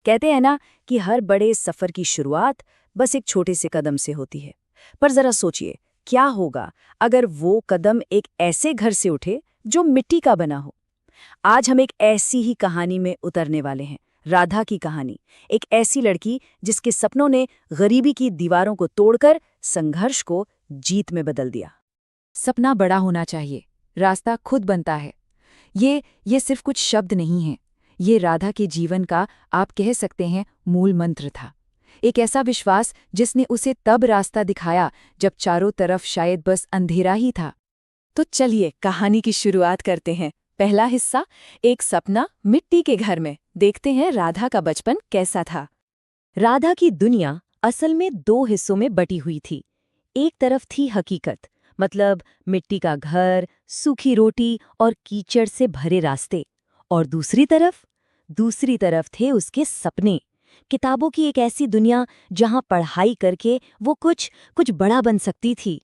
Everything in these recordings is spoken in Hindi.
कहते हैं ना कि हर बड़े सफर की शुरुआत बस एक छोटे से कदम से होती है। पर जरा सोचिए, क्या होगा अगर वो कदम एक ऐसे घर से उठे जो मिट्टी का बना हो। आज हम एक ऐसी ही कहानी में उतरने वाले हैं। राधा की कहानी, एक ऐसी लड़की जिसके सपनों ने गरीबी की दीवारों को तोड़कर संघर्ष को जीत में बदल दिया। सपना बड़ा होना चाहिए, रास्ता खुद बनता है। ये सिर्फ कुछ शब्द नहीं हैं। ये राधा के जीवन का, आप कह सकते हैं, मूल मंत्र था। एक ऐसा विश्वास जिसने उसे तब रास्ता दिखाया जब चारों तरफ शायद बस अंधेरा ही था। तो चलिए कहानी की शुरुआत करते हैं। पहला हिस्सा, एक सपना मिट्टी के घर में। देखते हैं राधा का बचपन कैसा था। राधा की दुनिया असल में दो हिस्सों में बटी हुई थी। एक तरफ थी हकीकत, मतलब मिट्टी का घर, सूखी रोटी और कीचड़ से भरे रास्ते। और दूसरी तरफ थे उसके सपने, किताबों की एक ऐसी दुनिया जहां पढ़ाई करके वो कुछ कुछ बड़ा बन सकती थी।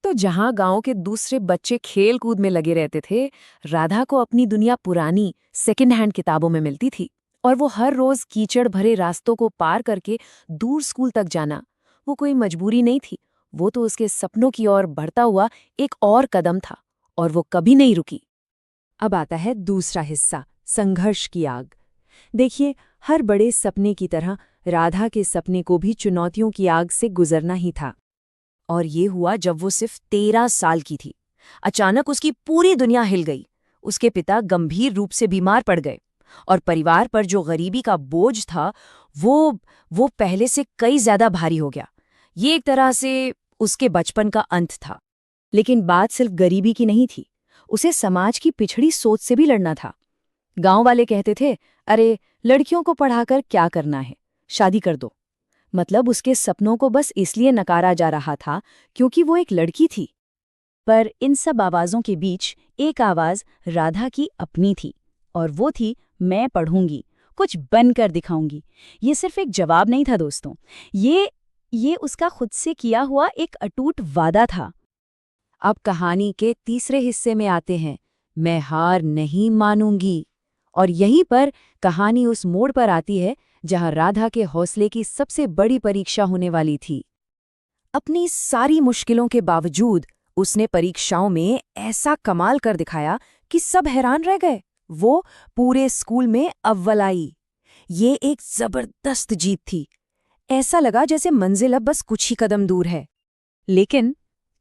तो जहां गांव के दूसरे बच्चे खेल कूद में लगे रहते थे, राधा को अपनी दुनिया पुरानी सेकंड हैंड किताबों में मिलती थी। और वो हर रोज कीचड़ भरे रास्तों को पार करके दूर स्कूल तक जाना, वो कोई मजबूरी नहीं थी। वो तो उसके सपनों की ओर बढ़ता हुआ एक और कदम था, और वो कभी नहीं रुकी। अब आता है दूसरा हिस्सा, संघर्ष की आग। देखिए, हर बड़े सपने की तरह राधा के सपने को भी चुनौतियों की आग से गुजरना ही था। और ये हुआ जब वो सिर्फ 13 साल की थी। अचानक उसकी पूरी दुनिया हिल गई। उसके पिता गंभीर रूप से बीमार पड़ गए, और परिवार पर जो गरीबी का बोझ था वो पहले से कई ज्यादा भारी हो गया। ये एक तरह से उसके बचपन का अंत था। लेकिन बात सिर्फ गरीबी की नहीं थी, उसे समाज की पिछड़ी सोच से भी लड़ना था। गांव वाले कहते थे, अरे लड़कियों को पढ़ाकर क्या करना है, शादी कर दो। मतलब उसके सपनों को बस इसलिए नकारा जा रहा था क्योंकि वो एक लड़की थी। पर इन सब आवाज़ों के बीच एक आवाज़ राधा की अपनी थी, और वो थी, मैं पढ़ूंगी, कुछ बनकर दिखाऊंगी। ये सिर्फ एक जवाब नहीं था दोस्तों, ये उसका खुद से किया हुआ एक अटूट वादा था। अब कहानी के तीसरे हिस्से में आते हैं, मैं हार नहीं मानूंगी। और यहीं पर कहानी उस मोड़ पर आती है जहां राधा के हौसले की सबसे बड़ी परीक्षा होने वाली थी। अपनी सारी मुश्किलों के बावजूद उसने परीक्षाओं में ऐसा कमाल कर दिखाया कि सब हैरान रह गए। वो पूरे स्कूल में अव्वल आई। ये एक जबरदस्त जीत थी। ऐसा लगा जैसे मंजिल अब बस कुछ ही कदम दूर है। लेकिन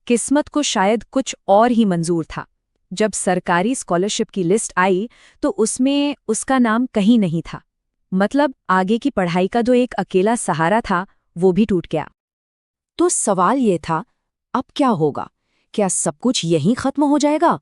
किस्मत को शायद कुछ और ही मंजूर था। जब सरकारी स्कॉलरशिप की लिस्ट आई तो उसमें उसका नाम कहीं नहीं था। मतलब आगे की पढ़ाई का जो एक अकेला सहारा था, वो भी टूट गया। तो सवाल ये था, अब क्या होगा? क्या सब कुछ यहीं खत्म हो जाएगा?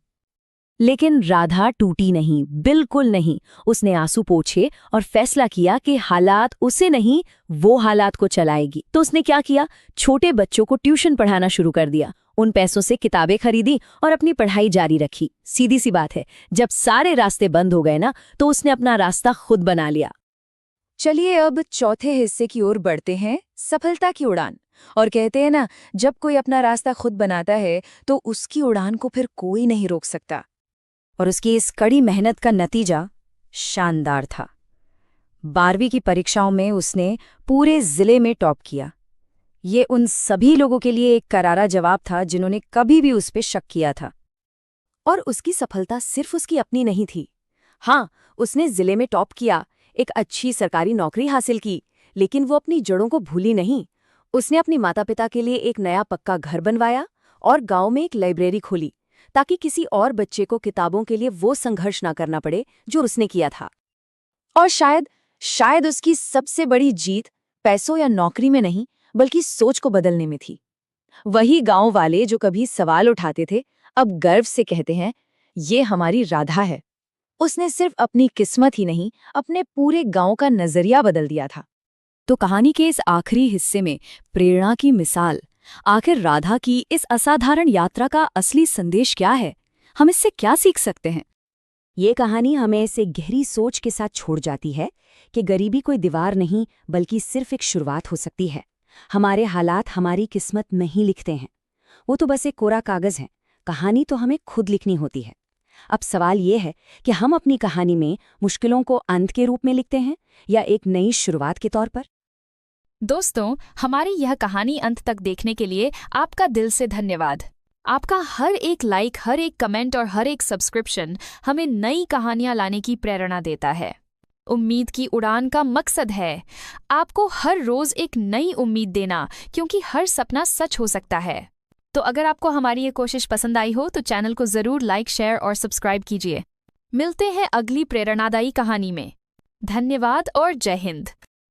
लेकिन राधा टूटी नहीं, बिल्कुल नहीं। उसने आंसू पोंछे और फैसला किया कि हालात उसे नहीं, वो हालात को चलाएगी। तो उसने क्या किया? छोटे बच्चों को ट्यूशन पढ़ाना शुरू कर दिया। उन पैसों से किताबें खरीदी और अपनी पढ़ाई जारी रखी। सीधी सी बात है, जब सारे रास्ते बंद हो गए ना, तो उसने अपना रास्ता खुद बना लिया। चलिए अब चौथे हिस्से की ओर बढ़ते हैं, सफलता की उड़ान। और कहते हैं ना, जब कोई अपना रास्ता खुद बनाता है तो उसकी उड़ान को फिर कोई नहीं रोक सकता। और उसकी इस कड़ी मेहनत का नतीजा शानदार था। 12वीं की परीक्षाओं में उसने पूरे जिले में टॉप किया। ये उन सभी लोगों के लिए एक करारा जवाब था जिन्होंने कभी भी उस पर शक किया था। और उसकी सफलता सिर्फ उसकी अपनी नहीं थी। हाँ, उसने जिले में टॉप किया, एक अच्छी सरकारी नौकरी हासिल की, लेकिन वो अपनी जड़ों को भूली नहीं। उसने अपने माता पिता के लिए एक नया पक्का घर बनवाया और गांव में एक लाइब्रेरी खोली, ताकि किसी और बच्चे को किताबों के लिए वो संघर्ष ना करना पड़े जो उसने किया था। और शायद उसकी सबसे बड़ी जीत पैसों या नौकरी में नहीं, बल्कि सोच को बदलने में थी। वही गांव वाले जो कभी सवाल उठाते थे, अब गर्व से कहते हैं, ये हमारी राधा है। उसने सिर्फ अपनी किस्मत ही नहीं, अपने पूरे गांव का नजरिया बदल दिया था। तो कहानी के इस आखिरी हिस्से में प्रेरणा की मिसाल। आखिर राधा की इस असाधारण यात्रा का असली संदेश क्या है? हम इससे क्या सीख सकते हैं? ये कहानी हमें इसे गहरी सोच के साथ छोड़ जाती है कि गरीबी कोई दीवार नहीं, बल्कि सिर्फ एक शुरुआत हो सकती है। हमारे हालात हमारी किस्मत नहीं लिखते हैं, वो तो बस एक कोरा कागज है। कहानी तो हमें खुद लिखनी होती है। अब सवाल ये है कि हम अपनी कहानी में मुश्किलों को अंत के रूप में लिखते हैं या एक नई शुरुआत के तौर पर। दोस्तों, हमारी यह कहानी अंत तक देखने के लिए आपका दिल से धन्यवाद। आपका हर एक लाइक, हर एक कमेंट और हर एक सब्सक्रिप्शन हमें नई कहानियां लाने की प्रेरणा देता है। उम्मीद की उड़ान का मकसद है आपको हर रोज एक नई उम्मीद देना, क्योंकि हर सपना सच हो सकता है। तो अगर आपको हमारी ये कोशिश पसंद आई हो तो चैनल को जरूर लाइक, शेयर और सब्सक्राइब कीजिए। मिलते हैं अगली प्रेरणादायी कहानी में। धन्यवाद और जय हिंद।